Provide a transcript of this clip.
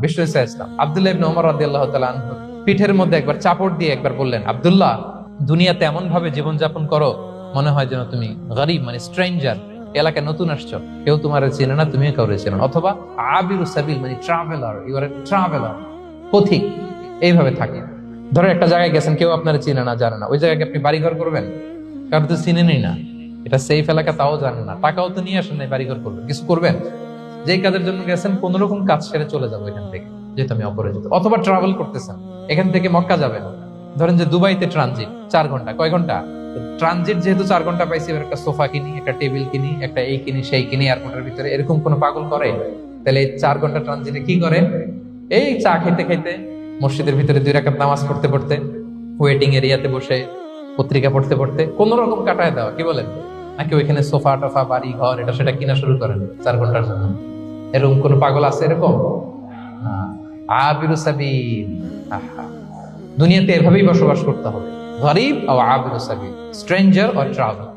বিষ্ণু ইসলাম আব্দুল্লাহ ইবনে ওমর রাদিয়াল্লাহু তাআলা আনহু পিঠের মধ্যে একবার চাপড় দিয়ে একবার বললেন, আব্দুল্লাহ, দুনিয়াতে এমন ভাবে জীবনযাপন করো মনে হয় যেন তুমি গরিব, মানে স্ট্রেঞ্জার, এলাকায় নতুন আসছো, কেউ তোমার চেনে না, তুমিও কাউরে চেনো না। অথবা আবিরু সাবিল, মানে traveller, you are a traveller, পথিক, এইভাবে থাকে। ধরো একটা জায়গায় গেছেন, কেউ আপনার চিনে না, জানে না, ওই জায়গায় আপনি বাড়িঘর করবেন? কারণ তো চিনেনই না, এটা সেফ এলাকা, তাও জানেন না, টাকাও তো নিয়ে আসেন নাই বাড়িঘর করবেন, কিছু করবেন? যেই কাজের জন্য গেছেন কোন রকম কাজ সেরে চলে যাবো এখান থেকে, যেহেতু আমি অপরিচিত। অথবা ট্রাভেল করতেছেন, এখান থেকে মক্কা যাবেন, ধরেন যে দুবাইতে ট্রানজিট 4 ঘন্টা, কয় ঘন্টা ট্রানজিট, যেহেতু 4 ঘন্টা পাইছি, এবার একটা সোফা কিনি, একটা টেবিল কিনি, একটা এই কিনি সেই কিনি এয়ারপোর্টের ভিতরে, এরকম কোন পাগল করে? তাহলে এই 4 ঘন্টা ট্রানজিটে কি করে? এই চা খেতে খেতে, মসজিদের ভিতরে 2 রাকাত নামাজ পড়তে পড়তে, ওয়েটিং এরিয়াতে বসে পত্রিকা পড়তে পড়তে কোন রকম কাটায় দেওয়া, কি বলেন? নাকি ওইখানে সোফা টোফা, বাড়ি ঘর, এটা সেটা কিনা শুরু করেন 4 ঘন্টার জন্য? এরকম কোন পাগল আছে এরকম? না। আবিরু সাবিল, আহা, দুনিয়াতে এভাবেই বসবাস করতে হবে, গরিব ও আবিরু সাবিল, স্ট্রেঞ্জার অর ট্রাভেলার।